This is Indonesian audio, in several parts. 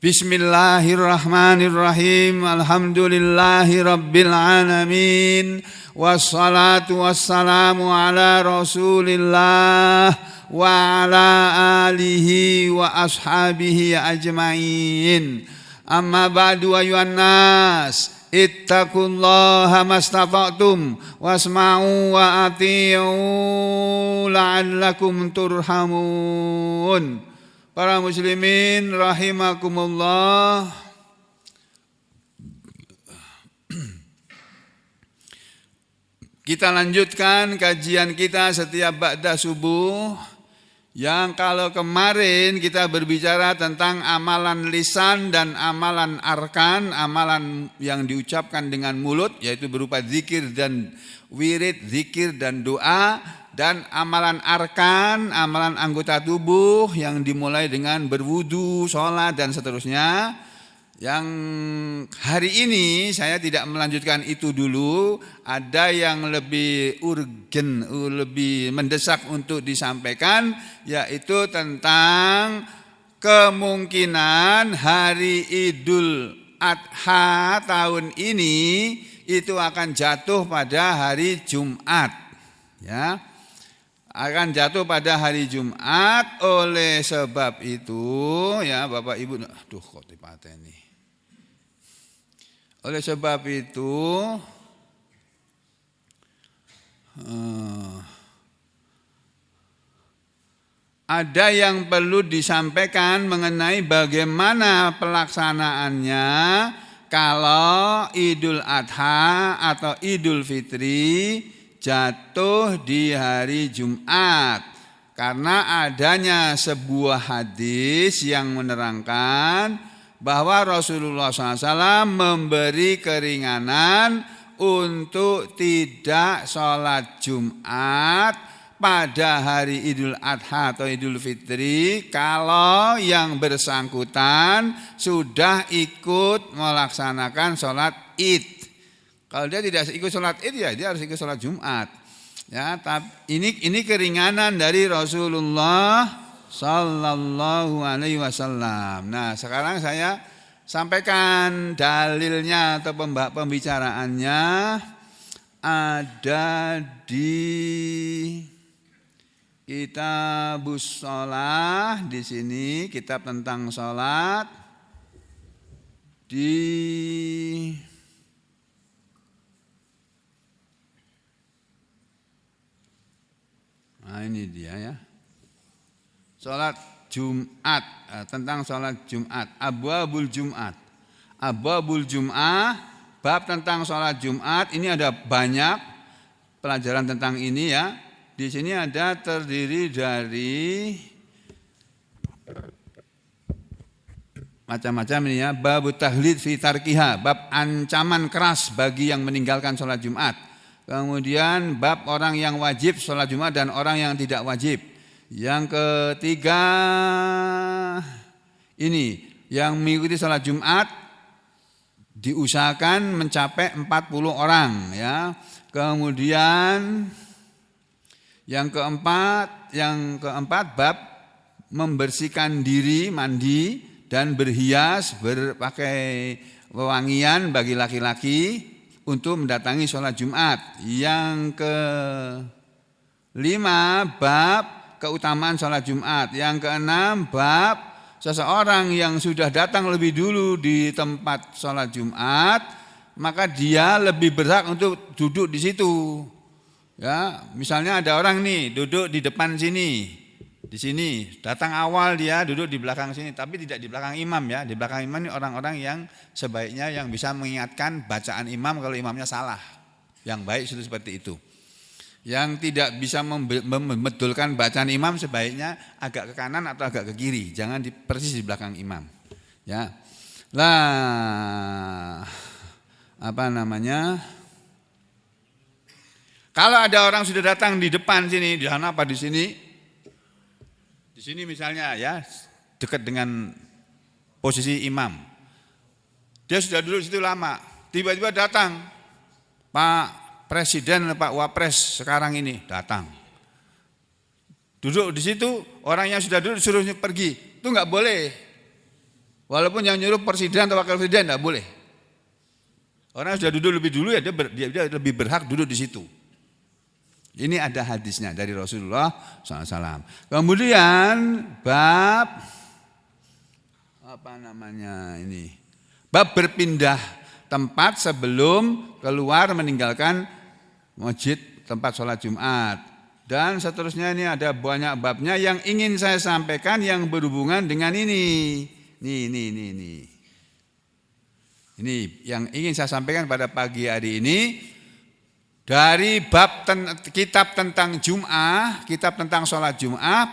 Bismillahirrahmanirrahim. Alhamdulillahi rabbil alamin. Wassalatu wassalamu ala Rasulillah wa ala alihi wa ashabihi ajmain. Amma ba'du ayyuhan nas, ittaqullaha mastata'tum wasma'u wa ati'u la'allakum turhamun. Para muslimin rahimakumullah. Kita lanjutkan kajian kita setiap ba'da subuh. Yang kalau kemarin kita berbicara tentang amalan lisan dan amalan arkan, amalan yang diucapkan dengan mulut, yaitu berupa zikir dan wirid, zikir dan doa. Dan amalan arkan, amalan anggota tubuh yang dimulai dengan berwudu, sholat dan seterusnya. Yang hari ini saya tidak melanjutkan itu dulu. Ada yang lebih urgen, lebih mendesak untuk disampaikan, yaitu tentang kemungkinan hari Idul Adha tahun ini itu akan jatuh pada hari Jumat, ya. Akan jatuh pada hari Jumat. Oleh sebab itu, ya Bapak Ibu, aduh kok dipateni. Oleh sebab itu ada yang perlu disampaikan mengenai bagaimana pelaksanaannya kalau Idul Adha atau Idul Fitri jatuh di hari Jumat. Karena adanya sebuah hadis yang menerangkan bahwa Rasulullah SAW memberi keringanan untuk tidak sholat Jumat pada hari Idul Adha atau Idul Fitri kalau yang bersangkutan sudah ikut melaksanakan sholat Id. Kalau dia tidak ikut sholat Id, ya dia harus ikut sholat Jumat. Ya, tapi ini keringanan dari Rasulullah Sallallahu Alaihi Wasallam. Nah, sekarang saya sampaikan dalilnya atau pembicaraannya ada di Kitabus Shalah, di sini kitab tentang sholat, di nah ini dia ya. Salat Jumat, tentang salat Jumat, Abwabul Jumat. Abwabul Jum'ah, bab tentang salat Jumat. Ini ada banyak pelajaran tentang ini ya. Di sini ada terdiri dari macam-macam ini ya. Bab tahlid fi tarkiha, bab ancaman keras bagi yang meninggalkan salat Jumat. Kemudian bab orang yang wajib sholat Jumat dan orang yang tidak wajib. Yang ketiga ini, yang mengikuti sholat Jumat diusahakan mencapai 40 orang ya. Kemudian yang keempat bab membersihkan diri, mandi dan berhias, berpakai wewangian bagi laki-laki untuk mendatangi sholat Jumat. Yang kelima bab keutamaan sholat Jumat. Yang keenam bab seseorang yang sudah datang lebih dulu di tempat sholat Jumat, maka dia lebih berhak untuk duduk di situ. Ya, misalnya ada orang nih duduk di depan sini. Di sini datang awal, dia duduk di belakang sini, tapi tidak di belakang imam ya. Di belakang imam ini orang-orang yang sebaiknya yang bisa mengingatkan bacaan imam kalau imamnya salah. Yang baik sudah seperti itu. Yang tidak bisa membetulkan bacaan imam sebaiknya agak ke kanan atau agak ke kiri, jangan persis di belakang imam. Ya. Lah apa namanya? Kalau ada orang sudah datang di depan sini, di sana apa di sini? Di sini misalnya ya, dekat dengan posisi imam. Dia sudah duduk di situ lama, tiba-tiba datang Pak Presiden, Pak Wapres sekarang ini datang. Duduk di situ, orang yang sudah duduk disuruh pergi. Itu enggak boleh. Walaupun yang nyuruh presiden atau wakil presiden tidak boleh. Orang sudah duduk lebih dulu ya dia lebih berhak duduk di situ. Ini ada hadisnya dari Rasulullah SAW. Kemudian bab bab berpindah tempat sebelum keluar meninggalkan masjid tempat sholat Jumat. Dan seterusnya ini ada banyak babnya yang ingin saya sampaikan yang berhubungan dengan ini. Ini yang ingin saya sampaikan pada pagi hari ini. Dari bab kitab tentang Jum'ah, kitab tentang sholat Jum'ah,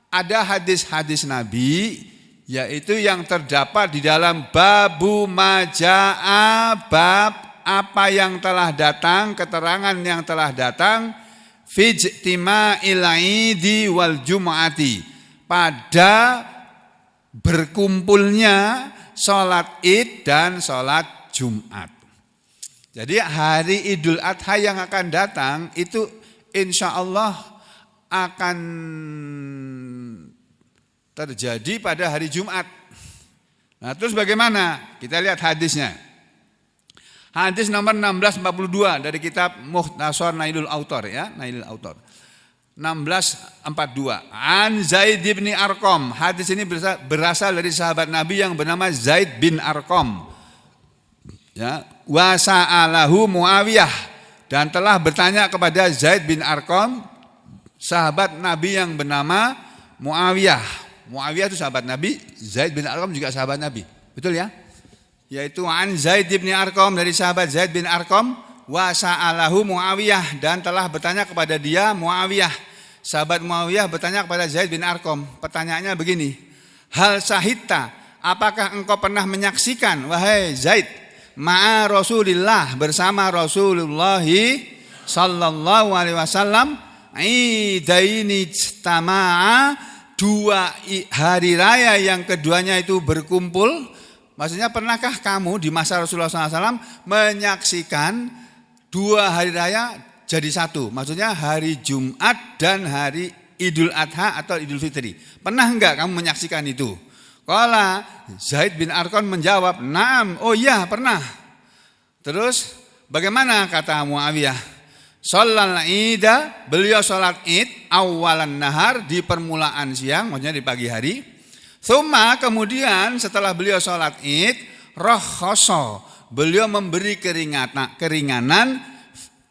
ada hadis-hadis Nabi, yaitu yang terdapat di dalam babu maja'a, bab apa yang telah datang, keterangan yang telah datang, fijtima'il idi wal jum'ati, pada berkumpulnya sholat id dan sholat Jumat. Jadi hari Idul Adha yang akan datang itu insya Allah akan terjadi pada hari Jumat. Nah terus bagaimana? Kita lihat hadisnya. Hadis nomor 1642 dari kitab Mukhtasar Nailul Autor ya, Nailul Autor. 1642. An Zaid bin Arqam. Hadis ini berasal dari sahabat Nabi yang bernama Zaid bin Arqam. Ya, wa sa'alahu Muawiyah, dan telah bertanya kepada Zaid bin Arqam sahabat Nabi yang bernama Muawiyah. Muawiyah itu sahabat Nabi, Zaid bin Arqam juga sahabat Nabi. Betul ya? Yaitu an Zaid bin Arqam, dari sahabat Zaid bin Arqam, wa sa'alahu Muawiyah, dan telah bertanya kepada dia Muawiyah. Sahabat Muawiyah bertanya kepada Zaid bin Arqam. Pertanyaannya begini, hal sahita, apakah engkau pernah menyaksikan wahai Zaid, ma'a Rasulillah, bersama Rasulullah sallallahu alaihi wasallam, idaini ijtama'a, dua hari raya yang keduanya itu berkumpul. Maksudnya pernahkah kamu di masa Rasulullah SAW menyaksikan dua hari raya jadi satu? Maksudnya hari Jumat dan hari Idul Adha atau Idul Fitri. Pernah enggak kamu menyaksikan itu? Qala, Zaid bin Arqam menjawab, "Naam, oh iya pernah." Terus bagaimana kata Muawiyah? Sholal ida, beliau sholat id awalan nahar, di permulaan siang, maksudnya di pagi hari. Tsumma, kemudian setelah beliau sholat id, rakhasa, beliau memberi keringanan,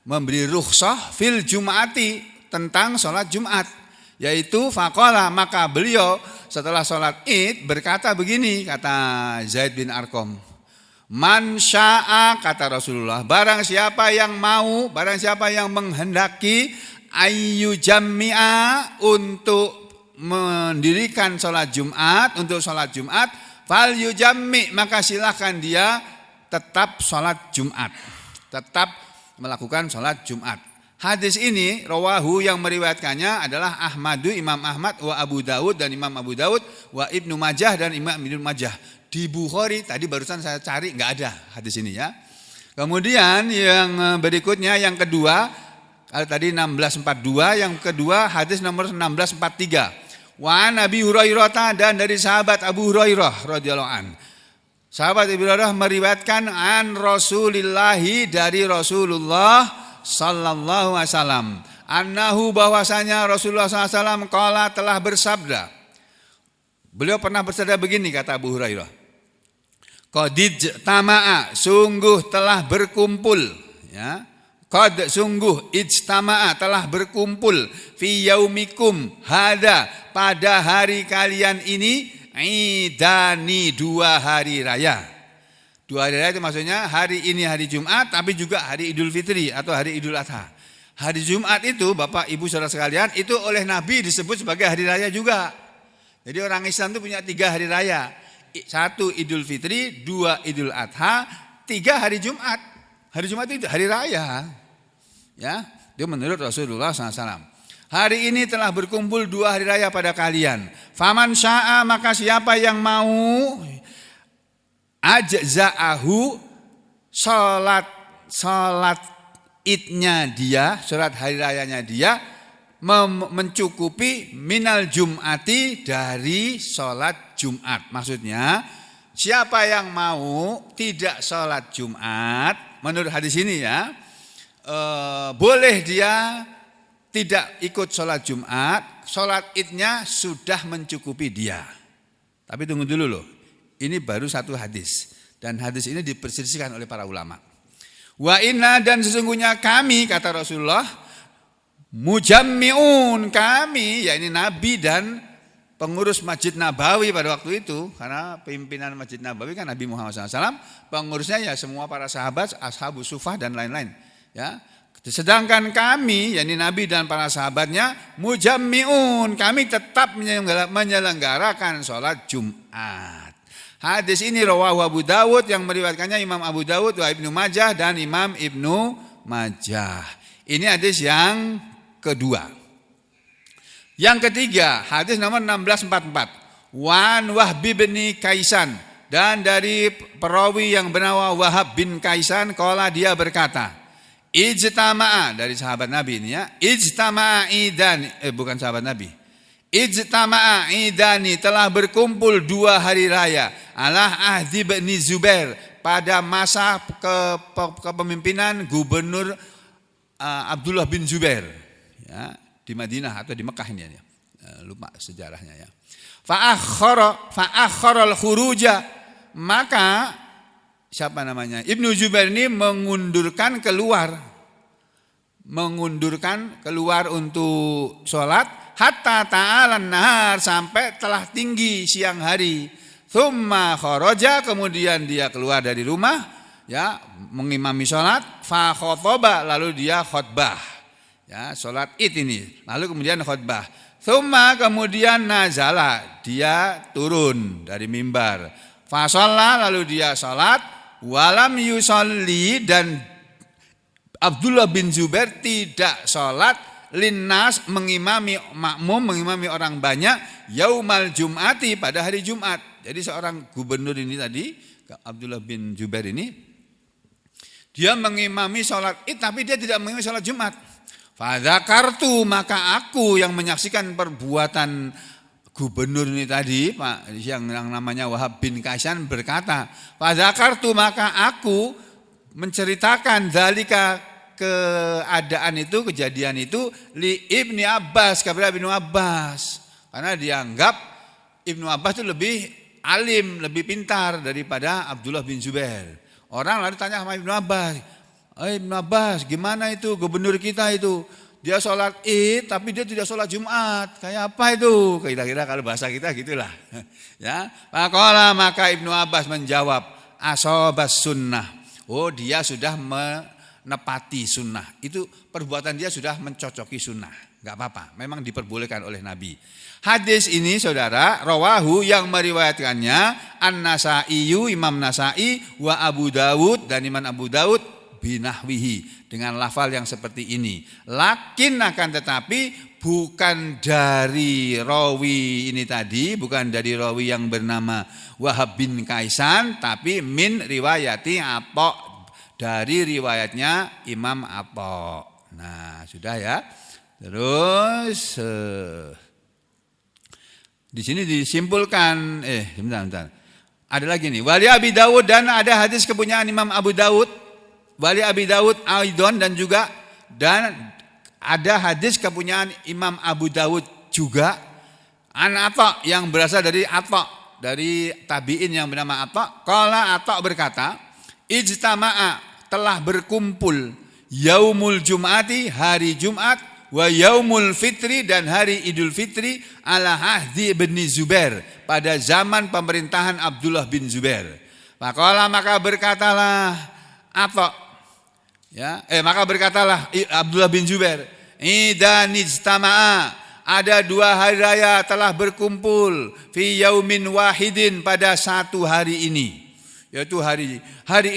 memberi rukhsah fil jum'ati, tentang sholat Jumat. Yaitu faqala, maka beliau setelah sholat id berkata begini, kata Zaid bin Arqam, man sya'a, kata Rasulullah, barang siapa yang mau, barang siapa yang menghendaki ayyu jammi'a, untuk mendirikan sholat Jumat, untuk sholat Jumat, fal yujammi, maka silahkan dia tetap sholat Jumat, tetap melakukan sholat Jumat. Hadis ini rawahu, yang meriwayatkannya adalah Ahmadu, Imam Ahmad, wa Abu Dawud, dan Imam Abu Dawud, wa Ibnu Majah, dan Imam Ibnu Majah. Di Bukhari tadi barusan saya cari nggak ada hadis ini ya. Kemudian yang berikutnya, yang kedua, tadi 1642, yang kedua hadis nomor 1643. Wa Nabi Hurairah, dan dari sahabat Abu Hurairah radhiyallahu an. Sahabat Abu Hurairah meriwayatkan an Rasulillahi, dari Rasulullah sallallahu alaihi wasallam, annahu, bahwasanya Rasulullah SAW qala, telah bersabda. Beliau pernah bersabda begini, kata Abu Hurairah, qadij tama'a, sungguh telah berkumpul ya, qad, sungguh, ijtama'a, telah berkumpul, fi yaumikum hada, pada hari kalian ini, idani, dua hari raya. Dua hari raya itu maksudnya hari ini hari Jumat, tapi juga hari Idul Fitri atau hari Idul Adha. Hari Jumat itu Bapak Ibu Saudara sekalian, itu oleh Nabi disebut sebagai hari raya juga. Jadi orang Islam itu punya 3 hari raya. 1 Idul Fitri, 2 Idul Adha, 3 hari Jumat. Hari Jumat itu hari raya. Ya, itu menurut Rasulullah SAW. Hari ini telah berkumpul 2 hari raya pada kalian. Faman sya'a, maka siapa yang mau, ajza'ahu, salat idnya dia, salat hari rayanya dia, mencukupi minal jum'ati, dari salat Jumat. Maksudnya siapa yang mau tidak sholat Jumat, menurut hadis ini ya, boleh dia tidak ikut sholat Jumat, sholat idnya sudah mencukupi dia. Tapi tunggu dulu loh, ini baru satu hadis. Dan hadis ini diperselisihkan oleh para ulama. Wa inna, dan sesungguhnya kami, kata Rasulullah, mujammi'un, kami, yakni Nabi dan pengurus Masjid Nabawi pada waktu itu, karena pimpinan Masjid Nabawi kan Nabi Muhammad SAW, pengurusnya ya semua para sahabat, ashabus sufah dan lain-lain. Ya, sedangkan kami, yakni Nabi dan para sahabatnya, mujammi'un, kami tetap menyelenggarakan sholat Jumat. Hadis ini rawahu Abu Dawud, yang meriwayatkannya Imam Abu Dawud wa Ibnu Majah dan Imam Ibnu Majah. Ini hadis yang kedua. Yang ketiga, hadis nomor 1644. Wan Wahbi bin Kaisan, dan dari perawi yang bernama Wahab bin Kaisan, qala, dia berkata, ijtama'a, dari sahabat Nabi ini ya, ijtama'a idani, bukan sahabat Nabi. Ijtama'a idani, telah berkumpul 2 hari raya, ala ahdi bin Zubair, pada masa kepemimpinan gubernur Abdullah bin Zubair, ya, di Madinah atau di Mekah ini ya. Lupa sejarahnya ya. Fa'akhkharul khuruja, maka siapa namanya? Ibnu Zubair ini mengundurkan keluar untuk sholat, hatta ta'alan nahar, sampai telah tinggi siang hari. Tsumma kharaja, kemudian dia keluar dari rumah ya, mengimami sholat, fa khotoba, lalu dia khutbah. Ya, sholat id ini, lalu kemudian khutbah. Tsumma, kemudian nazala, dia turun dari mimbar. Fa shalla, lalu dia sholat. Walam yusolli, dan Abdullah bin Zubair tidak sholat linnas, mengimami makmum, mengimami orang banyak, yaumal jum'ati, pada hari Jumat. Jadi seorang gubernur ini tadi, Abdullah bin Zubair ini, dia mengimami sholat id, tapi dia tidak mengimami sholat Jumat. Fadzakartu, maka aku yang menyaksikan perbuatan gubernur ini tadi, Pak, yang namanya Wahab bin Kaisan, berkata, fadzakartu, maka aku menceritakan dzalika, keadaan itu, kejadian itu, li Ibni Abbas, kepada Ibnu Abbas, karena dianggap Ibnu Abbas itu lebih alim, lebih pintar daripada Abdullah bin Zubair. Orang lalu tanya sama Ibnu Abbas, Ibnu Abbas, gimana itu gubernur kita itu? Dia sholat id, tapi dia tidak sholat Jumat. Kayak apa itu? Kira-kira kalau bahasa kita gitulah. Ya, maka Ibnu Abbas menjawab, asobas sunnah. Oh, dia sudah menepati sunnah. Itu perbuatan dia sudah mencocoki sunnah. Enggak apa-apa, memang diperbolehkan oleh Nabi. Hadis ini saudara, rawahu, yang meriwayatkannya An-Nasaiyu, Imam Nasai, wa Abu Dawud, dan Imam Abu Dawud, binahwihi, dengan lafal yang seperti ini. Lakin, akan tetapi, bukan dari rawi ini tadi, bukan dari rawi yang bernama Wahab bin Kaisan, tapi min riwayati Apo, dari riwayatnya Imam Apo. Nah, sudah ya. Terus di sini disimpulkan, bentar. Ada lagi nih, wali Abi Dawud, dan ada hadis kepunyaan Imam Abu Dawud, wali Abi Dawud Aidon, dan ada hadis kepunyaan Imam Abu Dawud juga, an Atha, yang berasal dari Atha, dari tabi'in yang bernama Atha. Qala, Atha berkata, ijtama'a, telah berkumpul, yaumul jum'ati, hari Jumat, wa yaumul fitri, dan hari Idul Fitri, ala ahdi bin Zubair, pada zaman pemerintahan Abdullah bin Zubair. Maka berkatalah Atha, ya, maka berkatalah Abdullah bin Zubair, idan ijtama'a, ada 2 hari raya telah berkumpul, fi yaumin wahidin, pada satu hari ini, yaitu hari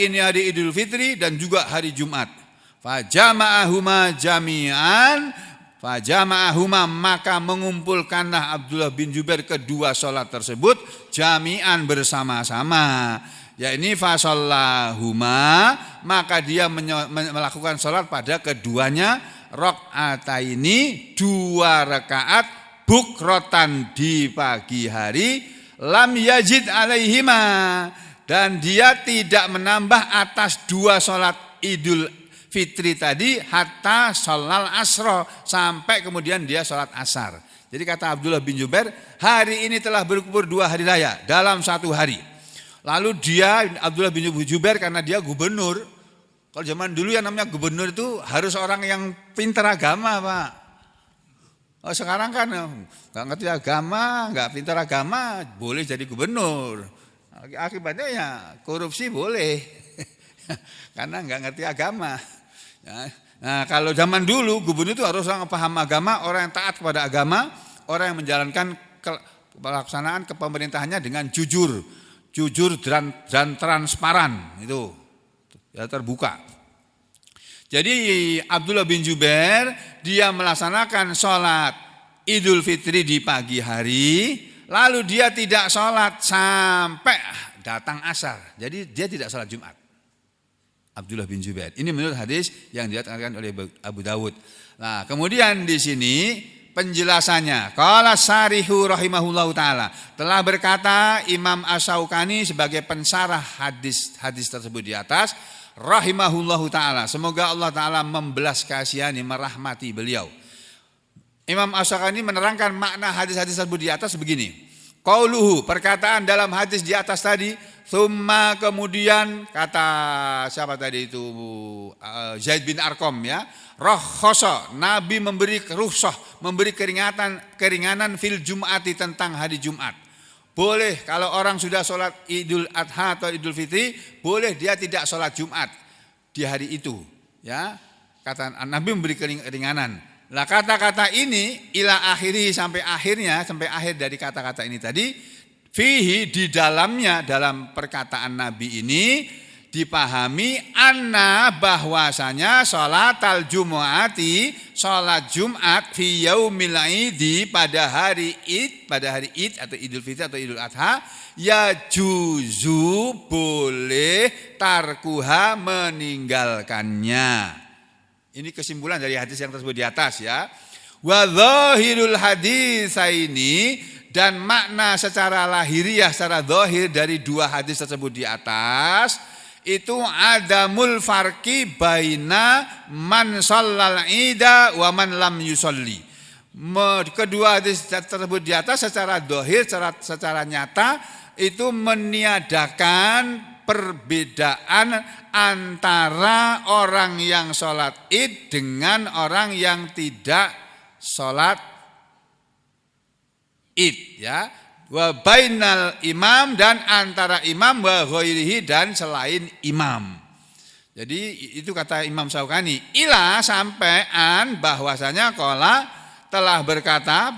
ini hari Idul Fitri dan juga hari Jumat. Fajama'ahuma jami'an, maka mengumpulkanlah Abdullah bin Zubair kedua sholat tersebut jami'an, bersama-sama. Ya, ini fasallahuma, maka dia melakukan sholat pada keduanya, rakaataini, 2 rakaat, bukrotan, di pagi hari, lam yajid alaihima, dan dia tidak menambah atas 2 sholat Idul Fitri tadi hatta sholal asro, sampai kemudian dia sholat asar. Jadi kata Abdullah bin Jubair, hari ini telah berkubur 2 hari raya dalam 1 hari. Lalu dia, Abdullah bin Jubair, karena dia gubernur. Kalau zaman dulu yang namanya gubernur itu harus orang yang pintar agama, Pak. Oh, sekarang kan nggak ngerti agama, nggak pintar agama, boleh jadi gubernur. Akibatnya ya korupsi boleh, karena nggak ngerti agama. Nah, kalau zaman dulu gubernur itu harus orang paham agama, orang yang taat kepada agama, orang yang menjalankan pelaksanaan kepemerintahannya dengan jujur dan transparan, itu ya, terbuka. Jadi Abdullah bin Jubair dia melaksanakan sholat Idul Fitri di pagi hari, lalu dia tidak sholat sampai datang asar. Jadi dia tidak sholat Jumat. Abdullah bin Jubair. Ini menurut hadis yang diriwayatkan oleh Abu Dawud. Nah, kemudian di sini penjelasannya. Qala Syarihu rahimahullahu taala, telah berkata Imam Asy-Syaukani sebagai pensarah hadis tersebut di atas, rahimahullahu taala, semoga Allah taala membelas kasihani, merahmati beliau. Imam Asy-Syaukani menerangkan makna hadis-hadis tersebut di atas begini. Qauluhu, perkataan dalam hadis di atas tadi, summa, kemudian kata siapa tadi itu, Zaid bin Arqam ya, rakhasa, Nabi memberi rukhsah, memberi keringanan fil Jum'ati, tentang hari Jumat. Boleh kalau orang sudah sholat Idul Adha atau Idul Fitri, boleh dia tidak sholat Jumat di hari itu ya. Kata Nabi memberi keringanan. Lah kata-kata ini ila akhiri, sampai akhir dari kata-kata ini tadi, fihi, di dalamnya, dalam perkataan Nabi ini dipahami anna, bahwasanya sholatal jumu'ati, sholat Jumat, fi yaumil idi, pada hari Id atau Idul Fitri atau Idul Adha, ya juzu, boleh, tarkuha, meninggalkannya. Ini kesimpulan dari hadis yang tersebut di atas ya. Wa dzahirul hadis ini, dan makna secara lahiriah, secara zahir dari 2 hadis tersebut di atas, itu adamul farqi baina man shallal ida wa man lam yusolli. Kedua hadis tersebut di atas secara zahir, secara nyata itu meniadakan perbedaan antara orang yang sholat Id dengan orang yang tidak sholat Id ya. Wa bainal imam, dan antara imam, wa ghairihi, dan selain imam. Jadi itu kata Imam Syaukani, ila, sampean bahwasanya qala, telah berkata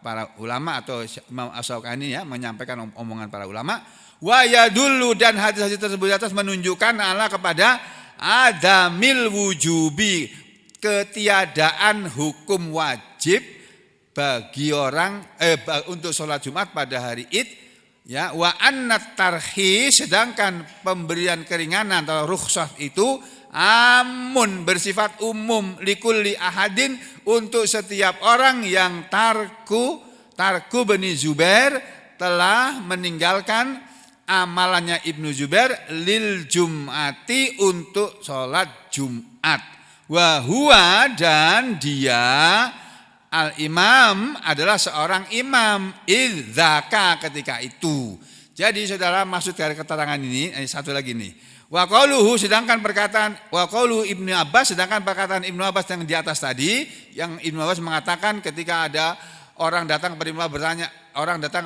para ulama atau Imam Syaukani ya, menyampaikan omongan para ulama, wa yadullu, dan hadis-hadis tersebut di atas menunjukkan ala kepada adamil wujubi, ketiadaan hukum wajib bagi orang untuk sholat Jumat pada hari Id ya. Wa annat tarhis, sedangkan pemberian keringanan atau rukhsah itu amun, bersifat umum, likulli ahadin, untuk setiap orang yang tarku Bani Zubair, telah meninggalkan amalannya Ibnu Zubair, lil Jum'ati, untuk sholat Jumat. Wa huwa, dan dia al-imam, adalah seorang imam, idzaka, ketika itu. Jadi saudara, maksud dari keterangan ini satu lagi nih. Wa qauluhu, sedangkan perkataan wa qaulu Ibnu Abbas, sedangkan perkataan Ibnu Abbas yang di atas tadi, yang Ibnu Abbas mengatakan ketika ada orang datang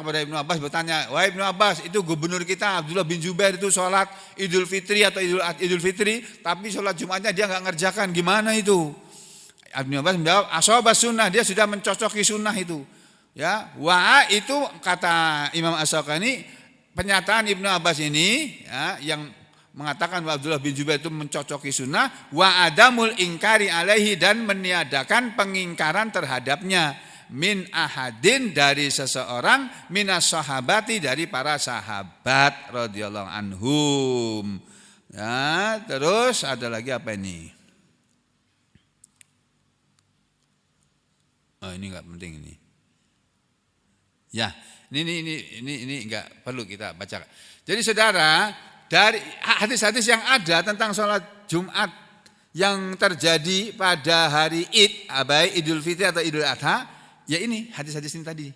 kepada Ibnu Abbas bertanya, wahai Ibnu Abbas, itu gubernur kita Abdullah bin Jubair itu sholat Idul Fitri atau Idul Fitri, tapi sholat Jumatnya dia nggak ngerjakan, gimana itu? Ibnu Abbas menjawab, ashabas sunnah, dia sudah mencocoki sunnah itu. Ya, wa, itu kata Imam Asy-Syaukani, pernyataan Ibnu Abbas ini ya, yang mengatakan bahwa Abdullah bin Jubair itu mencocoki sunnah, wa adamul ingkari alaihi, dan meniadakan pengingkaran terhadapnya, min ahadin, dari seseorang, minas sahabati, dari para sahabat radhiyallahu anhum. Ya, terus ada lagi apa ini? Oh, ini enggak penting ini. Ya, Ini enggak perlu kita baca. Jadi saudara, dari hadis-hadis yang ada tentang sholat Jumat yang terjadi pada hari Id, baik Idul Fitri atau Idul Adha, ya ini hadis-hadis ini tadi.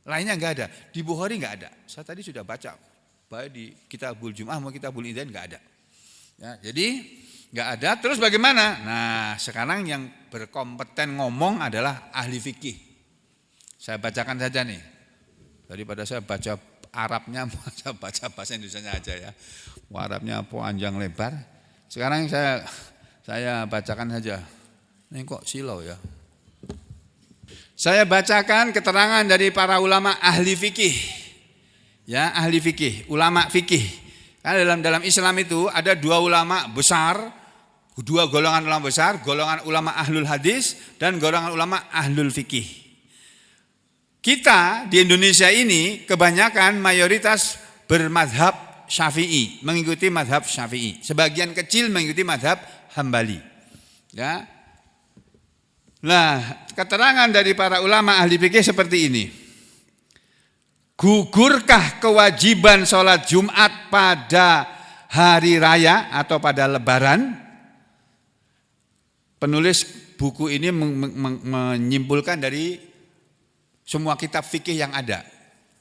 Lainnya enggak ada. Di Bukhari enggak ada. Saya tadi sudah baca, baik di Kitabul Jum'ah mau Kitabul Idain enggak ada. Ya, jadi enggak ada. Terus bagaimana? Nah, sekarang yang berkompeten ngomong adalah ahli fikih. Saya bacakan saja nih. Daripada saya baca Arabnya, saya baca bahasa Indonesianya aja ya. Arabnya panjang lebar. Sekarang saya bacakan saja. Ini kok silau ya. Saya bacakan keterangan dari para ulama ahli fikih. Ya, ahli fikih, ulama fikih. Karena dalam Islam itu ada dua ulama besar, dua golongan ulama besar, golongan ulama ahlul hadis dan golongan ulama ahlul fikih. Kita di Indonesia ini kebanyakan mayoritas bermadhab Syafi'i, mengikuti madhab Syafi'i. Sebagian kecil mengikuti madhab Hambali. Ya. Nah, keterangan dari para ulama ahli fikih seperti ini. Gugurkah kewajiban sholat Jumat pada hari raya atau pada lebaran? Penulis buku ini menyimpulkan dari semua kitab fikih yang ada.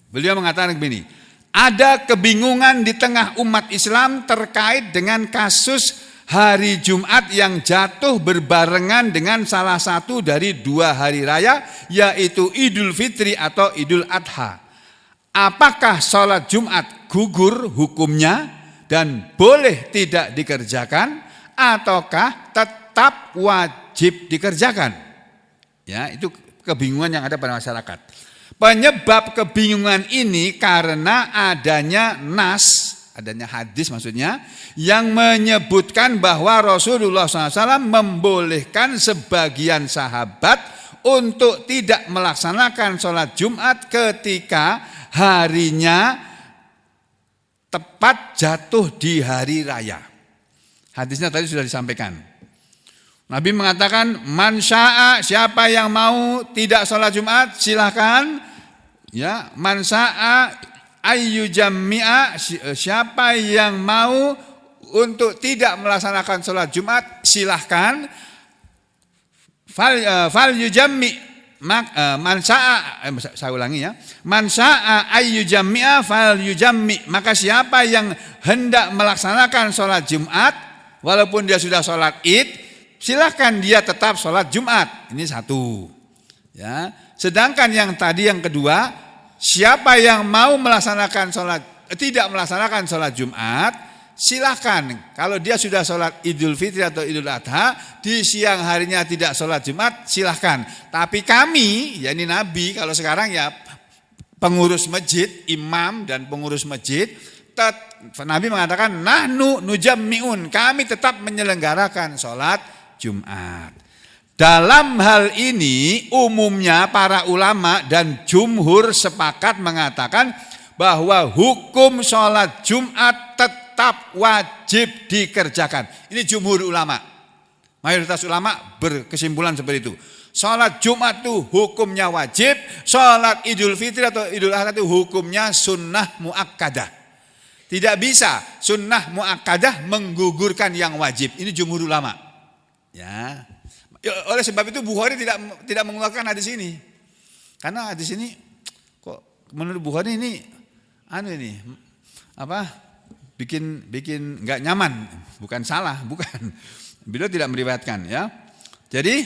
Beliau mengatakan begini, ada kebingungan di tengah umat Islam terkait dengan kasus hari Jumat yang jatuh berbarengan dengan salah satu dari dua hari raya, yaitu Idul Fitri atau Idul Adha. Apakah sholat Jumat gugur hukumnya dan boleh tidak dikerjakan ataukah tetap wajib dikerjakan? Ya, itu kebingungan yang ada pada masyarakat. Penyebab kebingungan ini karena adanya adanya hadis maksudnya, yang menyebutkan bahwa Rasulullah SAW membolehkan sebagian sahabat untuk tidak melaksanakan sholat Jumat ketika harinya tepat jatuh di hari raya. Hadisnya tadi sudah disampaikan. Nabi mengatakan, man sya'a, siapa yang mau tidak sholat Jumat silahkan. Ya, man sya'a ayyu jammi'a, siapa yang mau untuk tidak melaksanakan sholat Jumat silahkan. Fal yujammi, man sya'a, saya ulangi ya. Man sya'a ayyu jammi'a fal yujammi, maka siapa yang hendak melaksanakan sholat Jumat walaupun dia sudah sholat Id, silahkan dia tetap sholat Jumat. Ini satu. Ya. Sedangkan yang tadi yang kedua, siapa yang mau tidak melaksanakan sholat Jumat, silahkan. Kalau dia sudah sholat Idul Fitri atau Idul Adha, di siang harinya tidak sholat Jumat, silahkan. Tapi kami, yakni Nabi, kalau sekarang ya pengurus masjid, imam dan pengurus masjid, Nabi mengatakan, nahnu nujammi'un, kami tetap menyelenggarakan sholat Jumat. Dalam hal ini umumnya para ulama dan jumhur sepakat mengatakan bahwa hukum sholat Jumat tetap wajib dikerjakan. Ini jumhur ulama. Mayoritas ulama berkesimpulan seperti itu. Sholat Jumat itu hukumnya wajib, sholat Idul Fitri atau Idul Adha itu hukumnya sunnah muakkadah. Tidak bisa sunnah muakkadah menggugurkan yang wajib. Ini jumhur ulama. Ya, oleh sebab itu Bukhari tidak mengeluarkan hadis ini, karena hadis ini kok menurut Bukhari ini bikin nggak nyaman, bukan salah, bukan. Beliau tidak meriwayatkan ya. Jadi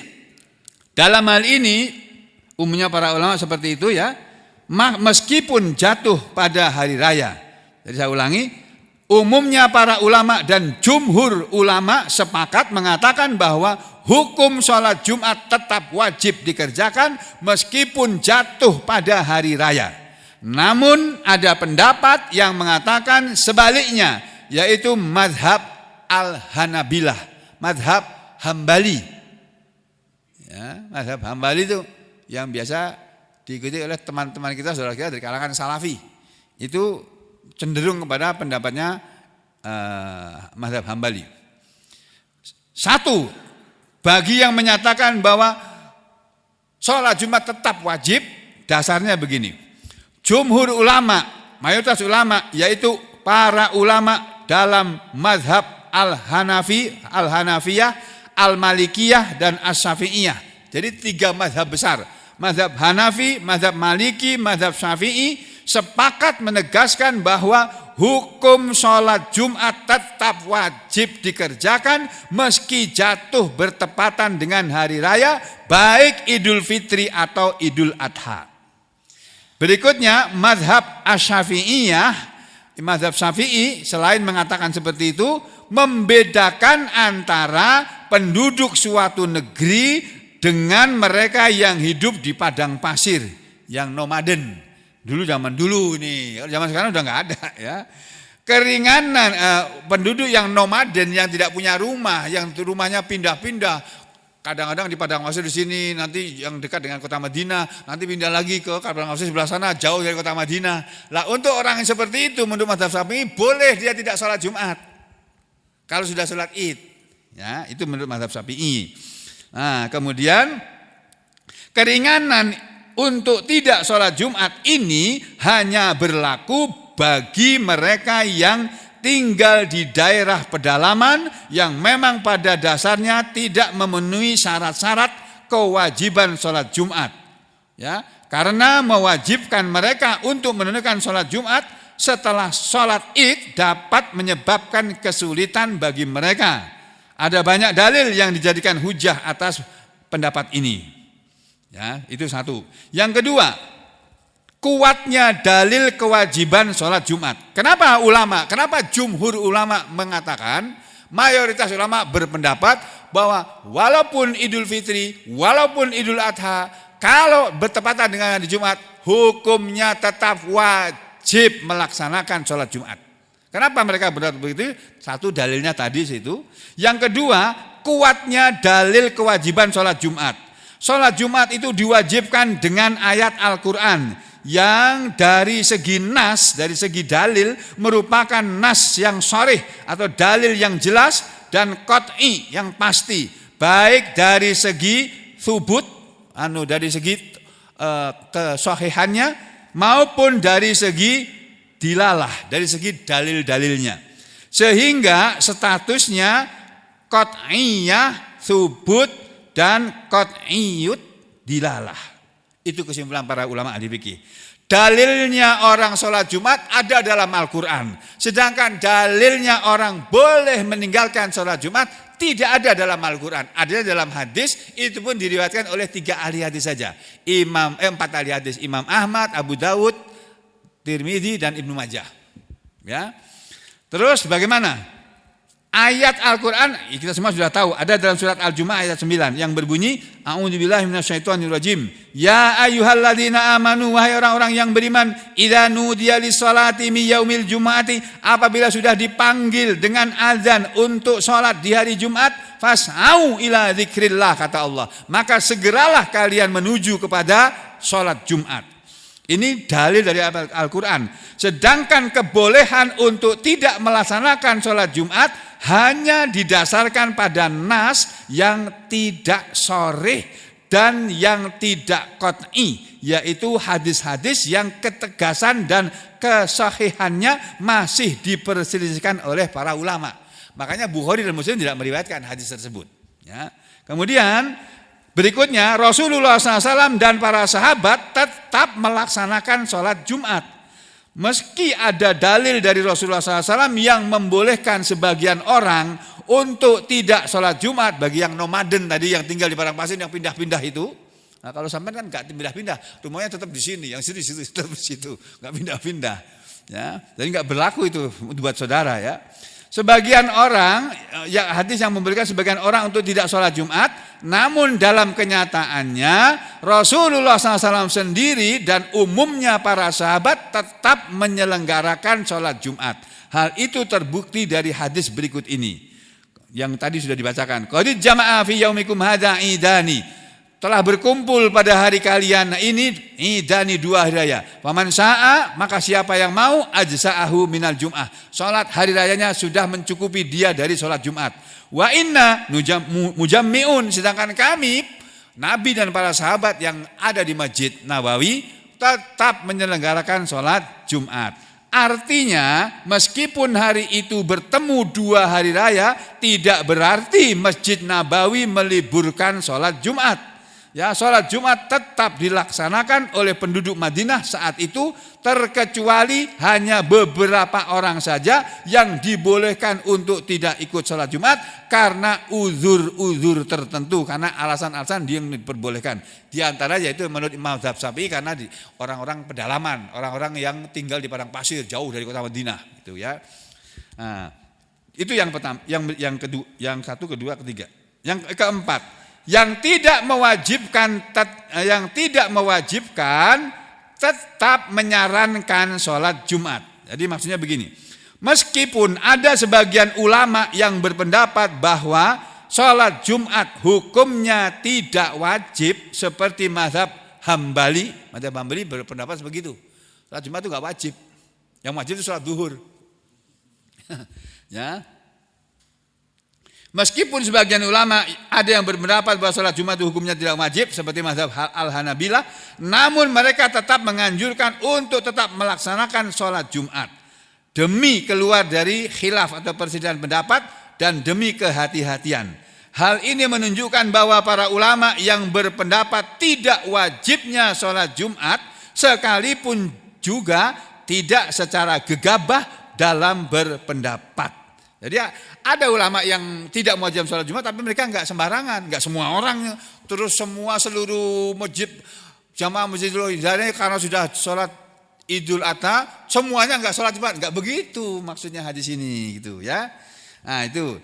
dalam hal ini umumnya para ulama seperti itu ya, meskipun jatuh pada hari raya. Jadi saya ulangi. Umumnya para ulama dan jumhur ulama sepakat mengatakan bahwa hukum sholat Jumat tetap wajib dikerjakan meskipun jatuh pada hari raya. Namun ada pendapat yang mengatakan sebaliknya, yaitu madhab al-Hanabilah, madhab Hambali. Ya, madhab Hambali itu yang biasa diikuti oleh teman-teman kita, saudara kita dari kalangan Salafi. Itu cenderung kepada pendapatnya mazhab Hambali. Satu, bagi yang menyatakan bahwa sholat Jumat tetap wajib, dasarnya begini. jumhur ulama, mayoritas ulama, yaitu para ulama dalam mazhab Al-Hanafiyah, Al-Malikiyah, dan As-Syafi'iyah. Jadi 3 mazhab besar. Mazhab Hanafi, mazhab Maliki, mazhab Syafi'i sepakat menegaskan bahwa hukum sholat Jumat tetap wajib dikerjakan meski jatuh bertepatan dengan hari raya, baik Idul Fitri atau Idul Adha. Berikutnya mazhab Asy-Syafi'iyah, mazhab Syafi'i selain mengatakan seperti itu, membedakan antara penduduk suatu negeri dengan mereka yang hidup di padang pasir, yang nomaden. Zaman dulu ini, zaman sekarang udah nggak ada ya. Keringanan penduduk yang nomaden, yang tidak punya rumah, yang rumahnya pindah-pindah. Kadang-kadang di padang pasir di sini, nanti yang dekat dengan kota Madinah, nanti pindah lagi ke padang pasir sebelah sana, jauh dari kota Madinah. Lah untuk orang yang seperti itu menurut mazhab Syafi'i boleh dia tidak sholat Jumat kalau sudah sholat Id. Ya, itu menurut mazhab Syafi'i. Nah, kemudian keringanan untuk tidak sholat Jumat ini hanya berlaku bagi mereka yang tinggal di daerah pedalaman yang memang pada dasarnya tidak memenuhi syarat-syarat kewajiban sholat Jumat. Ya, karena mewajibkan mereka untuk menunaikan sholat Jumat setelah sholat Id dapat menyebabkan kesulitan bagi mereka. Ada banyak dalil yang dijadikan hujah atas pendapat ini. Ya, itu satu. Yang kedua, kuatnya dalil kewajiban sholat Jumat. Kenapa jumhur ulama mengatakan, mayoritas ulama berpendapat bahwa walaupun Idul Fitri, walaupun Idul Adha, kalau bertepatan dengan hari Jumat, hukumnya tetap wajib melaksanakan sholat Jumat. Kenapa mereka berpendapat begitu? Satu, dalilnya tadi situ. Yang kedua, kuatnya dalil kewajiban sholat Jumat. Sholat Jumat itu diwajibkan dengan ayat Al-Quran yang dari segi nas, dari segi dalil merupakan nas yang sharih atau dalil yang jelas dan qat'i yang pasti, baik dari segi thubut, dari segi kesahihannya maupun dari segi dilalah, dari segi dalil-dalilnya, sehingga statusnya qat'iyah, thubut, dan qat'iyut dilalah. Itu kesimpulan para ulama ahli fikih. Dalilnya orang sholat Jumat ada dalam Al-Quran. Sedangkan dalilnya orang boleh meninggalkan sholat Jumat tidak ada dalam Al-Quran. Ada dalam hadis, itu pun diriwayatkan oleh 3 ahli hadis saja. 4 ahli hadis, Imam Ahmad, Abu Dawud, Tirmidzi, dan Ibnu Majah. Ya. Terus bagaimana? Ayat Al-Quran kita semua sudah tahu, ada dalam surat Al-Jumu'ah ayat 9 yang berbunyi A'udzubillahi minasyaitonirrajim. Ya ayyuhalladzina amanu, wahai orang-orang yang beriman, idza nudiya lis-salati mi yaumil jumu'ati, apabila sudah dipanggil dengan azan untuk salat di hari Jumat, fas'au ila dzikrillah, kata Allah, maka segeralah kalian menuju kepada salat Jumat. Ini dalil dari Al-Quran. Sedangkan kebolehan untuk tidak melaksanakan sholat Jumat hanya didasarkan pada nas yang tidak sharih dan yang tidak qat'i, yaitu hadis-hadis yang ketegasan dan kesahihannya masih diperselisihkan oleh para ulama. Makanya Bukhari dan Muslim tidak meriwayatkan hadis tersebut. Ya. Kemudian berikutnya, Rasulullah SAW dan para sahabat tetap melaksanakan sholat Jumat. Meski ada dalil dari Rasulullah SAW yang membolehkan sebagian orang untuk tidak sholat Jumat, bagi yang nomaden tadi, yang tinggal di padang pasir, yang pindah-pindah itu. Nah, kalau sampai kan nggak pindah-pindah, rumahnya tetap di sini, yang sini tetap di situ, nggak pindah-pindah. Ya, jadi nggak berlaku itu buat saudara ya. Sebagian orang, ya, hadis yang memberikan sebagian orang untuk tidak sholat Jumat, namun dalam kenyataannya Rasulullah SAW sendiri dan umumnya para sahabat tetap menyelenggarakan sholat Jumat. Hal itu terbukti dari hadis berikut ini yang tadi sudah dibacakan. Qad jama'a fi yaumikum hadza idani. Telah berkumpul pada hari kalian ini idani 2 hari raya. Faman syaa, maka siapa yang mau, ajza'ahu minal jum'ah. Salat hari rayanya sudah mencukupi dia dari salat Jumat. Wa inna mujammi'un, sedangkan kami Nabi dan para sahabat yang ada di Masjid Nabawi tetap menyelenggarakan sholat Jumat. Artinya meskipun hari itu bertemu 2 hari raya, tidak berarti Masjid Nabawi meliburkan sholat Jumat. Ya, sholat Jumat tetap dilaksanakan oleh penduduk Madinah saat itu, terkecuali hanya beberapa orang saja yang dibolehkan untuk tidak ikut sholat Jumat karena uzur-uzur tertentu, karena alasan-alasan yang diperbolehkan. Di antara yaitu menurut Imam Syafi'i karena orang-orang pedalaman, orang-orang yang tinggal di padang pasir jauh dari kota Madinah, gitu ya. Nah, itu yang pertama, yang kedua, yang satu, kedua, ketiga. Yang keempat, yang tidak mewajibkan tetap menyarankan sholat Jumat. Jadi maksudnya begini, meskipun ada sebagian ulama yang berpendapat bahwa sholat Jumat hukumnya tidak wajib seperti mazhab Hambali. Mazhab Hambali berpendapat begitu. Sholat Jumat itu nggak wajib. Yang wajib itu sholat duhur. Ya. Meskipun sebagian ulama ada yang berpendapat bahwa sholat Jumat itu hukumnya tidak wajib seperti mazhab Al-Hanabilah, namun mereka tetap menganjurkan untuk tetap melaksanakan sholat Jumat demi keluar dari khilaf atau perselisihan pendapat dan demi kehati-hatian. Hal ini menunjukkan bahwa para ulama yang berpendapat tidak wajibnya sholat Jumat sekalipun juga tidak secara gegabah dalam berpendapat. Jadi ada ulama yang tidak mewajibkan sholat Jumat, tapi mereka enggak sembarangan, enggak semua orang terus seluruh masjid jamaah Masjidil Hidayah karena sudah sholat Idul Adha semuanya enggak sholat Jumat, enggak begitu maksudnya hadis ini gitu ya. Nah itu.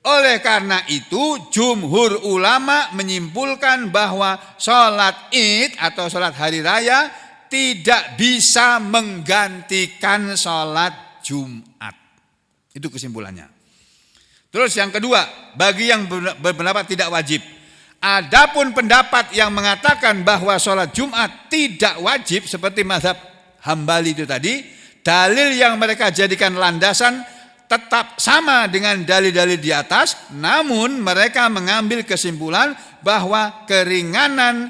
Oleh karena itu jumhur ulama menyimpulkan bahwa sholat Id atau sholat hari raya tidak bisa menggantikan sholat Jumat. Itu kesimpulannya. Terus yang kedua, bagi yang berpendapat tidak wajib. Adapun pendapat yang mengatakan bahwa sholat Jumat tidak wajib seperti mazhab Hambali itu tadi, dalil yang mereka jadikan landasan tetap sama dengan dalil-dalil di atas, namun mereka mengambil kesimpulan bahwa keringanan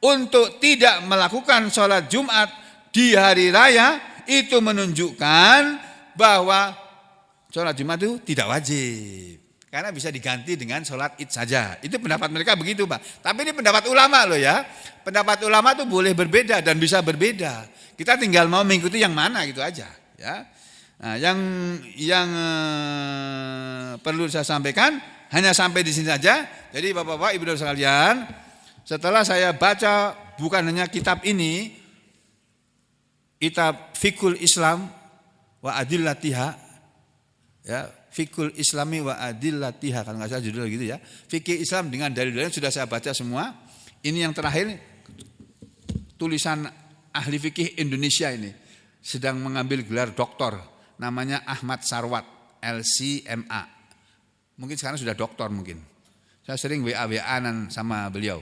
untuk tidak melakukan sholat Jumat di hari raya itu menunjukkan bahwa sholat Jumat itu tidak wajib. Karena bisa diganti dengan sholat Id saja. Itu pendapat mereka begitu, Pak. Tapi ini pendapat ulama loh ya. Pendapat ulama itu boleh berbeda dan bisa berbeda. Kita tinggal mau mengikuti yang mana gitu aja. Ya. Nah, yang perlu saya sampaikan hanya sampai di sini saja. Jadi Bapak-bapak, Ibu-ibu sekalian, setelah saya baca bukan hanya kitab ini, kitab Fiqhul Islam wa Adillatiha, ya, Fiqhul Islami wa Adillatiha, kalau nggak salah judul gitu ya. Fikih Islam dengan dalil-dalilnya sudah saya baca semua. Ini yang terakhir tulisan ahli fikih Indonesia ini sedang mengambil gelar doktor, namanya Ahmad Sarwat LCMA. Mungkin sekarang sudah doktor mungkin. Saya sering WA-WA-an sama beliau.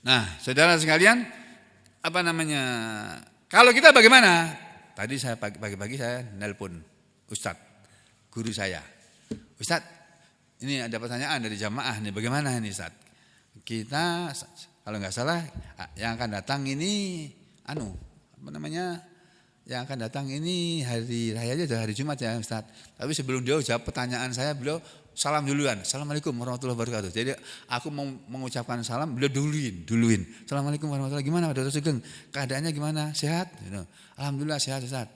Nah, saudara sekalian, kalau kita bagaimana? Tadi saya pagi-pagi saya nelpon Ustadz, guru saya. Ustadz, ini ada pertanyaan dari jamaah nih, bagaimana ini Ustadz? Kita kalau nggak salah yang akan datang ini yang akan datang ini hari raya aja hari Jumat ya Ustadz. Tapi sebelum dia jawab pertanyaan saya, beliau salam duluan. Assalamualaikum warahmatullahi wabarakatuh. Jadi aku mau mengucapkan salam, beliau duluin. Assalamualaikum warahmatullahi wabarakatuh. Gimana Dr. Sugeng? Keadaannya gimana? Sehat? Alhamdulillah sehat Ustadz.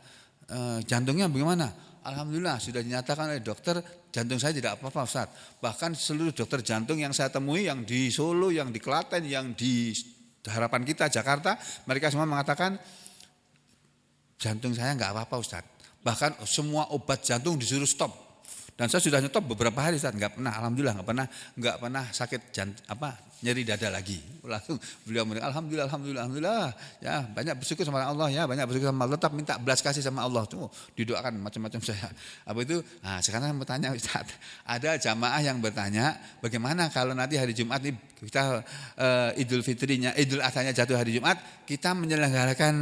Jantungnya bagaimana? Alhamdulillah sudah dinyatakan oleh dokter jantung saya tidak apa-apa Ustaz. Bahkan seluruh dokter jantung yang saya temui, yang di Solo, yang di Klaten, yang di Harapan Kita Jakarta, mereka semua mengatakan jantung saya enggak apa-apa Ustaz. Bahkan semua obat jantung disuruh stop. Dan saya sudah nyetop beberapa hari Ustaz, enggak pernah, alhamdulillah enggak pernah sakit nyeri dada lagi. Langsung beliau bilang alhamdulillah. Ya, banyak bersyukur sama Allah ya, banyak bersyukur sama Allah, tetap minta belas kasih sama Allah. Tuh didoakan macam-macam saya. Apa itu? Nah, sekarang saya bertanya Ustaz, ada jamaah yang bertanya, bagaimana kalau nanti hari Jumat ini kita Idul Fitrinya, Idul Adhanya jatuh hari Jumat, kita menyelenggarakan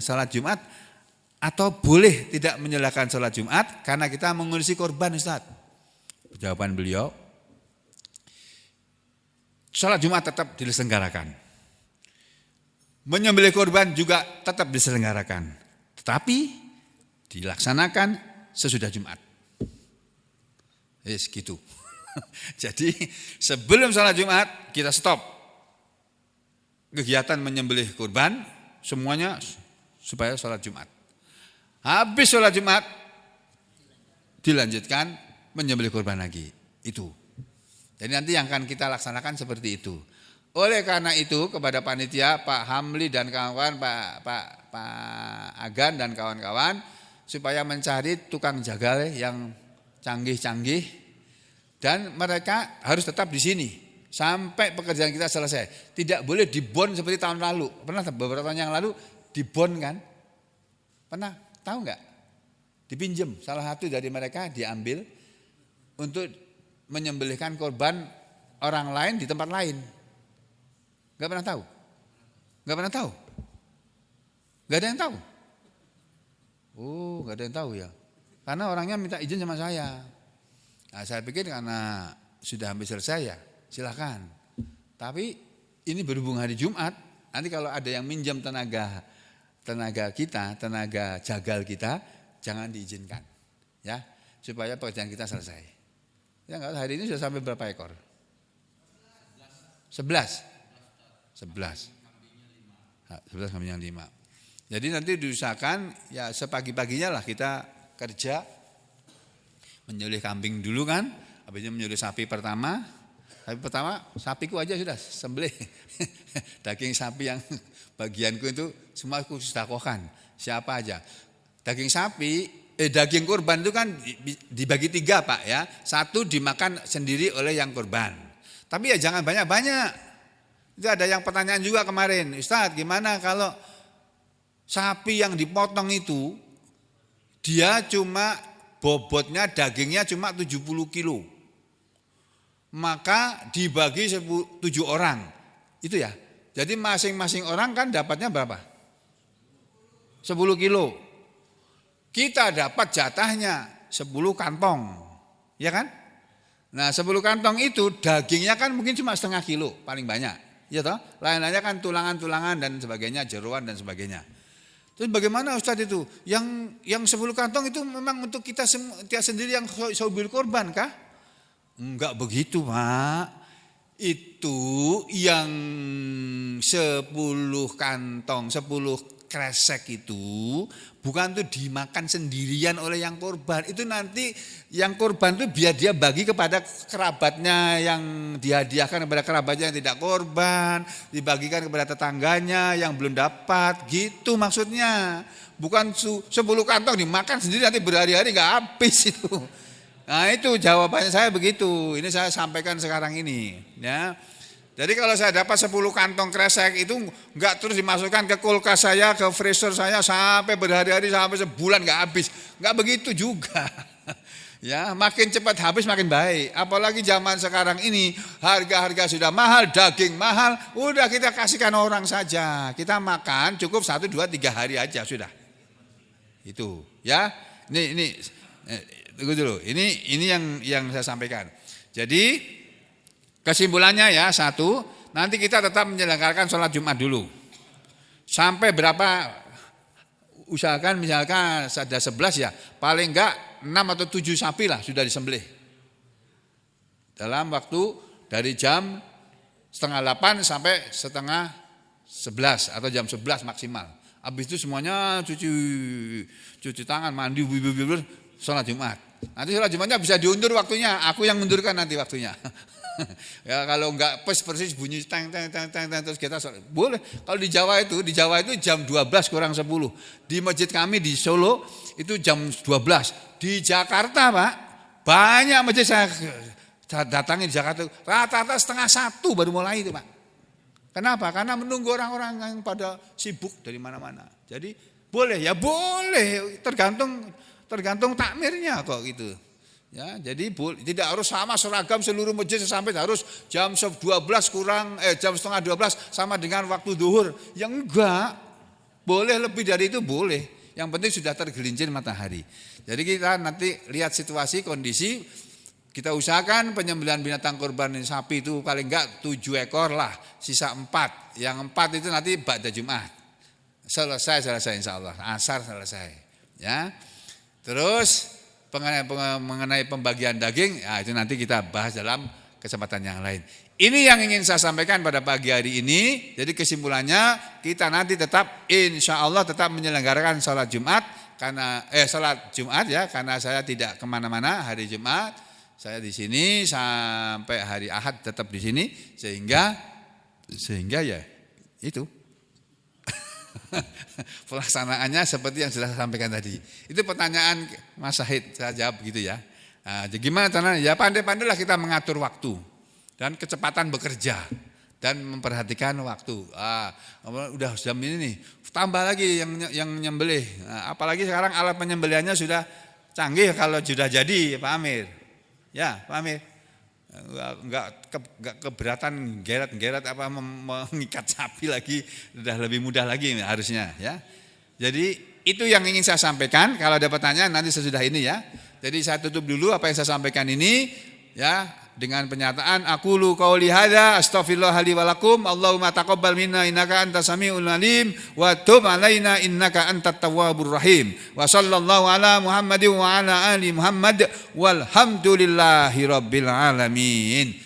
salat Jumat atau boleh tidak menyelenggarakan sholat Jumat karena kita mengurus korban Ustaz? Jawaban beliau, sholat Jumat tetap diselenggarakan. menyembelih kurban juga tetap diselenggarakan. Tetapi dilaksanakan sesudah Jumat. Yes, gitu. Jadi sebelum sholat Jumat kita stop kegiatan menyembelih kurban semuanya supaya sholat Jumat. Habis sholat Jumat dilanjutkan menyembelih kurban lagi. Itu. Jadi nanti yang akan kita laksanakan seperti itu. Oleh karena itu kepada panitia Pak Hamli dan kawan-kawan, Pak Agan dan kawan-kawan, supaya mencari tukang jagal yang canggih-canggih dan mereka harus tetap di sini sampai pekerjaan kita selesai. Tidak boleh dibon seperti tahun lalu. Pernah beberapa tahun yang lalu dibon kan? Pernah? Tahu nggak? Dipinjem. Salah satu dari mereka diambil untuk menyembelihkan korban orang lain di tempat lain. Nggak pernah tahu? Nggak pernah tahu? Nggak ada yang tahu? Oh, nggak ada yang tahu ya. Karena orangnya minta izin sama saya. Nah, saya pikir karena sudah hampir selesai ya, silakan. Tapi ini berhubung hari Jumat, nanti kalau ada yang minjam tenaga kita, tenaga jagal kita, jangan diizinkan, ya, supaya pekerjaan kita selesai. Ya nggak, hari ini sudah sampai berapa ekor? 11. 11 kambing yang 5. Jadi nanti diusahakan ya sepagi-paginya lah kita kerja menyembelih kambing dulu kan, habisnya menyembelih sapi pertama. Sapi pertama, sapiku aja sudah sembelih. Daging sapi yang bagianku itu semua aku sedekahkan. Siapa aja. Daging kurban itu kan dibagi 3 Pak ya. 1 dimakan sendiri oleh yang kurban. Tapi ya jangan banyak-banyak. Itu ada yang pertanyaan juga kemarin, Ustadz gimana kalau sapi yang dipotong itu dia cuma bobotnya dagingnya cuma 70 kilo. Maka dibagi 7 orang. Itu ya. Jadi masing-masing orang kan dapatnya berapa? 10 kilo. Kita dapat jatahnya 10 kantong. Ya kan? Nah 10 kantong itu dagingnya kan mungkin cuma setengah kilo paling banyak. Ya toh? Lain-lainnya kan tulangan-tulangan dan sebagainya, jeroan dan sebagainya. Terus bagaimana Ustadz itu? Yang 10 kantong itu memang untuk kita sendiri yang sobil korban kah? Enggak begitu Pak. Itu yang 10 kantong, 10 kresek itu bukan tuh dimakan sendirian oleh yang korban. Itu nanti yang korban tuh biar dia bagi kepada kerabatnya, yang dihadiahkan kepada kerabatnya yang tidak korban, dibagikan kepada tetangganya yang belum dapat, gitu maksudnya. Bukan 10 kantong dimakan sendiri nanti berhari-hari nggak habis itu. Nah itu jawabannya saya begitu. Ini saya sampaikan sekarang ini ya. Jadi kalau saya dapat 10 kantong kresek itu enggak terus dimasukkan ke kulkas saya, ke freezer saya sampai berhari-hari, sampai sebulan enggak habis. Enggak begitu juga. Ya, makin cepat habis makin baik. Apalagi zaman sekarang ini harga-harga sudah mahal, daging mahal, udah kita kasihkan orang saja. Kita makan cukup 1, 2, 3 hari aja sudah. Itu, ya. Ini tunggu dulu. Ini yang saya sampaikan. Jadi kesimpulannya ya, 1, nanti kita tetap menyelenggarakan sholat Jumat dulu. Sampai berapa, usahakan misalkan ada 11 ya, paling enggak 6 atau 7 sapi lah sudah disembelih. Dalam waktu dari jam 7:30 sampai 10:30 atau jam 11 maksimal. Habis itu semuanya cuci tangan, mandi, sholat Jumat. Nanti sholat Jumatnya bisa diundur waktunya, aku yang mundurkan nanti waktunya. Ya kalau enggak persis bunyi teng terus kita boleh. Kalau di Jawa itu jam 12 kurang 10. Di masjid kami di Solo itu jam 12. Di Jakarta Pak, banyak masjid saya datangi di Jakarta rata-rata 12:30 baru mulai itu Pak. Kenapa? Karena menunggu orang-orang yang pada sibuk dari mana-mana. Jadi boleh ya boleh, tergantung takmirnya kok gitu. Ya, jadi tidak harus sama seragam seluruh masjid sampai harus jam 12 kurang jam 11:30 sama dengan waktu zuhur. Ya enggak. Boleh lebih dari itu boleh. Yang penting sudah tergelincir matahari. Jadi kita nanti lihat situasi kondisi, Kita usahakan penyembelihan binatang kurban sapi itu paling enggak 7 ekor lah, sisa 4. Yang 4 itu nanti ba'da Jumat. Selesai insya Allah, asar selesai. Ya. Terus mengenai pembagian daging, ya itu nanti kita bahas dalam kesempatan yang lain. Ini yang ingin saya sampaikan pada pagi hari ini. Jadi kesimpulannya kita nanti tetap insya Allah tetap menyelenggarakan sholat Jumat sholat Jumat ya, karena saya tidak kemana-mana hari Jumat. Saya di sini sampai hari Ahad tetap di sini sehingga ya itu pelaksanaannya seperti yang sudah saya sampaikan tadi. Itu pertanyaan Mas Syahid, saya jawab gitu ya. Nah, gimana caranya? Ya pandai-pandailah kita mengatur waktu dan kecepatan bekerja dan memperhatikan waktu. Udah jam ini nih, tambah lagi yang nyembelih. Nah, apalagi sekarang alat penyembelihannya sudah canggih kalau sudah jadi, Pak Amir. Ya, Pak Amir. Enggak keberatan geret-geret apa mengikat sapi lagi, sudah lebih mudah lagi harusnya ya. Jadi itu yang ingin saya sampaikan. Kalau ada pertanyaan nanti sesudah ini ya. Jadi saya tutup dulu apa yang saya sampaikan ini ya dengan pernyataan aqulu qauli hadza astaghfirullah li wa lakum Allahumma taqabbal minna innaka antas samiul alim wa tub alaina innaka antat tawwabur rahim wa sallallahu ala Muhammadin wa ala ali Muhammad walhamdulillahi rabbil alamin.